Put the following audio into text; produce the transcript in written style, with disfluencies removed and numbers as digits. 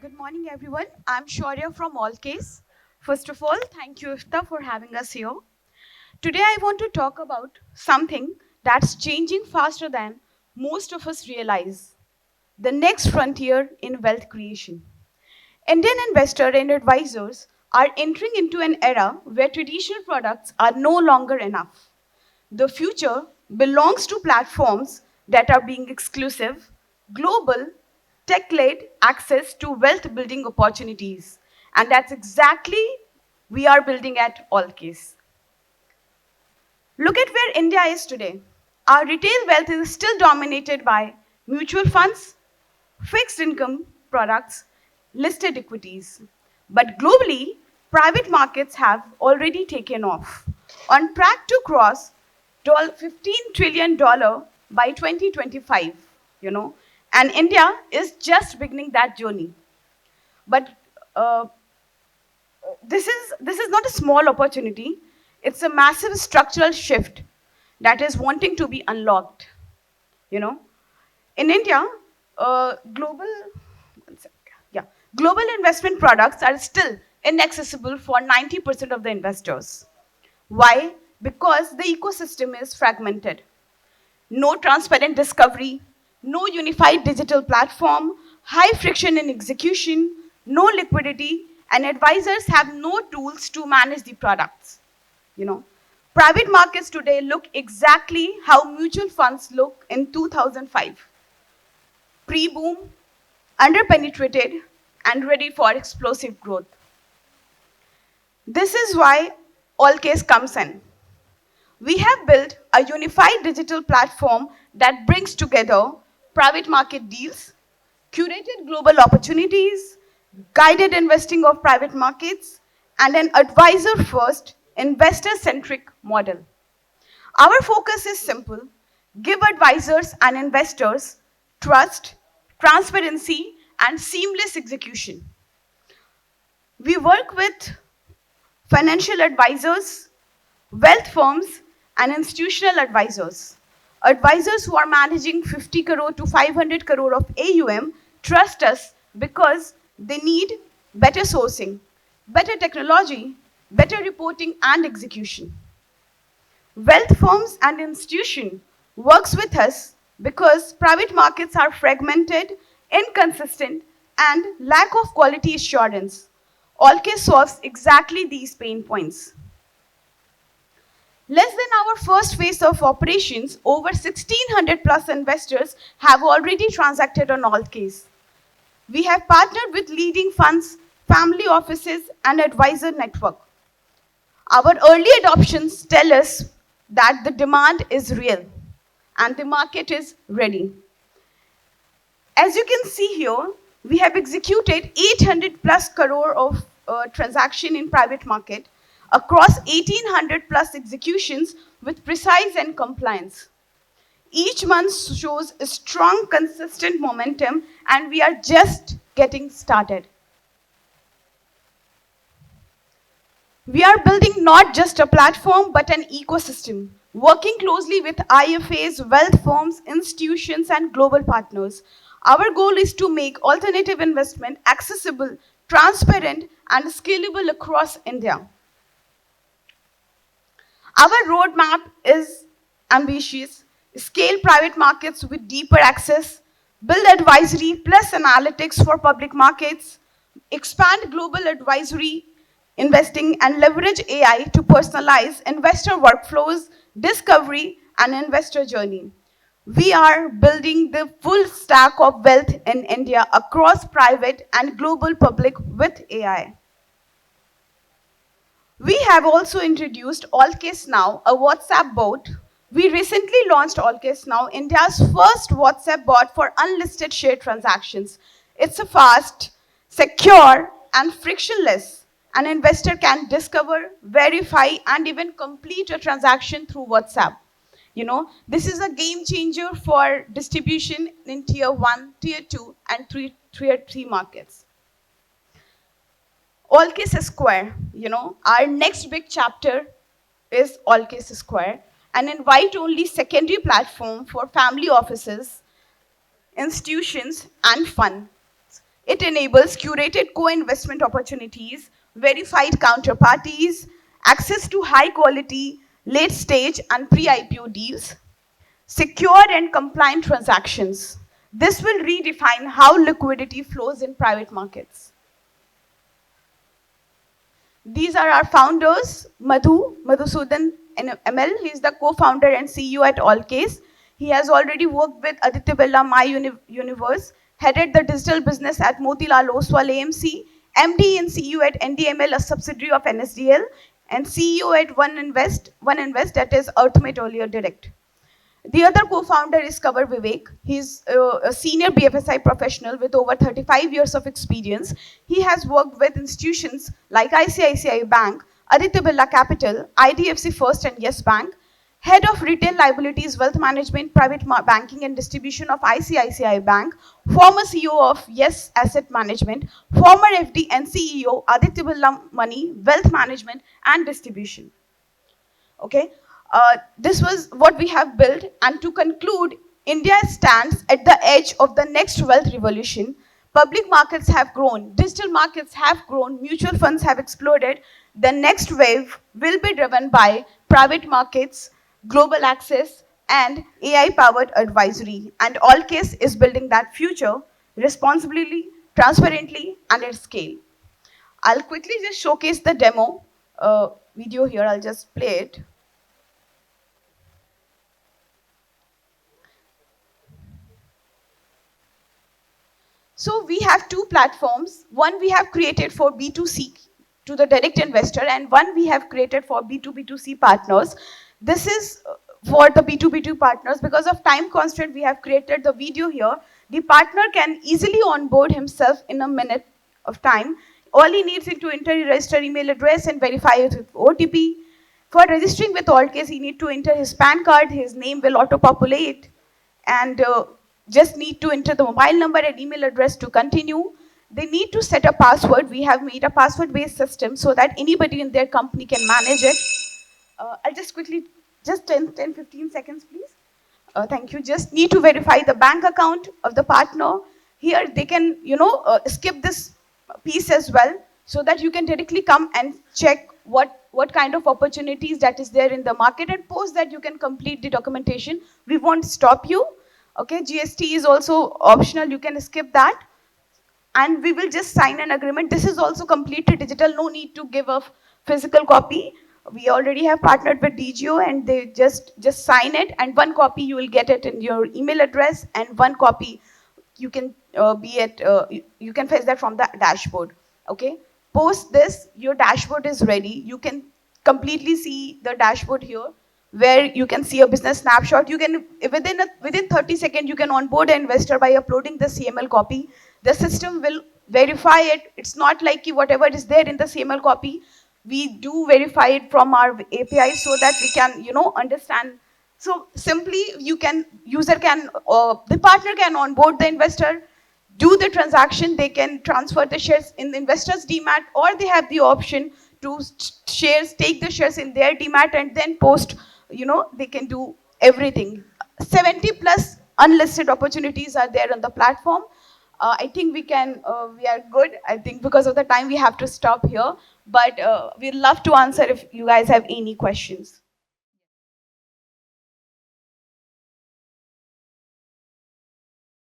Good morning, everyone. I'm Shaurya from Altcase. First of all, thank you, IFTA, for having us here. Today, I want to talk about something that's changing faster than most of us realize: the next frontier in wealth creation. Indian investors and advisors are entering into an era where traditional products are no longer enough. The future belongs to platforms that are being exclusive, global, tech-led access to wealth building opportunities. And that's exactly we are building at Allcase. Look at where India is today. Our retail wealth is still dominated by mutual funds, fixed income products, listed equities. But globally, private markets have already taken off, on track to cross $15 trillion by 2025, you know. And India is just beginning that journey. But uh, this is not a small opportunity. It's a massive structural shift that is wanting to be unlocked, you know. In India, global, one sec, yeah, global investment products are still inaccessible for 90% of the investors. Why? Because the ecosystem is fragmented. No transparent discovery, no unified digital platform, high friction in execution, no liquidity, and advisors have no tools to manage the products. You know, private markets today look exactly how mutual funds look in 2005: pre-boom, underpenetrated, and ready for explosive growth. This is why Allcase comes in. We have built a unified digital platform that brings together private market deals, curated global opportunities, guided investing of private markets, and an advisor-first, investor-centric model. Our focus is simple: give advisors and investors trust, transparency, and seamless execution. We work with financial advisors, wealth firms, and institutional advisors. Advisors who are managing 50 crore to 500 crore of AUM trust us because they need better sourcing, better technology, better reporting and execution. Wealth firms and institution works with us because private markets are fragmented, inconsistent, and lack of quality assurance. Allcase solves exactly these pain points. Less than our first phase of operations, over 1,600 plus investors have already transacted on Allcase. We have partnered with leading funds, family offices, and advisor network. Our early adoptions tell us that the demand is real and the market is ready. As you can see here, we have executed 800 plus crore of transaction in private market across 1,800 plus executions with precise and compliance. Each month shows a strong, consistent momentum, and we are just getting started. We are building not just a platform, but an ecosystem, working closely with IFAs, wealth firms, institutions, and global partners. Our goal is to make alternative investment accessible, transparent, and scalable across India. Our roadmap is ambitious: scale private markets with deeper access, build advisory plus analytics for public markets, expand global advisory investing, and leverage AI to personalize investor workflows, discovery, and investor journey. We are building the full stack of wealth in India across private and global public with AI. We have also introduced Allcase Now, a WhatsApp bot. We recently launched Allcase Now, India's first WhatsApp bot for unlisted share transactions. It's a fast, secure, and frictionless. An investor can discover, verify, and even complete a transaction through WhatsApp. You know, this is a game changer for distribution in tier 1, tier 2, and tier 3 markets. Allcase Square, our next big chapter is Allcase Square, an invite-only secondary platform for family offices, institutions, and funds. It enables curated co-investment opportunities, verified counterparties, access to high quality, late stage and pre-IPO deals, secure and compliant transactions. This will redefine how liquidity flows in private markets. These are our founders, Madhusudan ML. He is the co-founder and CEO at Altcase. He has already worked with Aditya Birla My Universe, headed the digital business at Motilal Oswal AMC, MD and CEO at NDML, a subsidiary of NSDL, and CEO at One Invest, that is Ultimate Earlier Direct. The other co-founder is Kavar Vivek. He's a senior BFSI professional with over 35 years of experience. He has worked with institutions like ICICI Bank, Aditya Birla Capital, IDFC First and Yes Bank, Head of Retail Liabilities, Wealth Management, Private Banking and Distribution of ICICI Bank, former CEO of Yes Asset Management, former FD and CEO, Aditya Birla Money, Wealth Management and Distribution. Okay, this was what we have built. And to conclude, India stands at the edge of the next wealth revolution. Public markets have grown, digital markets have grown, mutual funds have exploded. The next wave will be driven by private markets, global access, and AI powered advisory. And Allcase is building that future responsibly, transparently, and at scale. I'll quickly just showcase the demo video here. I'll just play it. So we have two platforms. One we have created for B2C to the direct investor, and one we have created for B2B2C partners. This is for the B2B2 partners. Because of time constraint, we have created the video here. The partner can easily onboard himself in a minute of time. All he needs is to enter his registered email address and verify it with OTP. For registering with Altcase, he need to enter his PAN card, his name will auto-populate, and just need to enter the mobile number and email address to continue. They need to set a password. We have made a password-based system so that anybody in their company can manage it. I'll just quickly, just 15 seconds, please. Thank you. Just need to verify the bank account of the partner. Here they can, skip this piece as well, so that you can directly come and check what kind of opportunities that is there in the market, and post that you can complete the documentation. We won't stop you. Okay, GST is also optional. You can skip that. And we will just sign an agreement. This is also completely digital. No need to give a physical copy. We already have partnered with DGO, and they just sign it, and one copy you will get it in your email address, and one copy you can you can fetch that from the dashboard. Okay, post this, your dashboard is ready. You can completely see the dashboard here, where you can see a business snapshot. You can within 30 seconds you can onboard an investor by uploading the CML copy. The system will verify it. It's not like whatever is there in the CML copy, we do verify it from our API, so that we can understand. So simply the partner can onboard the investor, do the transaction. They can transfer the shares in the investor's demat, or they have the option to take the shares in their demat and then post. They can do everything. 70 plus unlisted opportunities are there on the platform. I think we are good. I think because of the time we have to stop here, but we'd love to answer if you guys have any questions.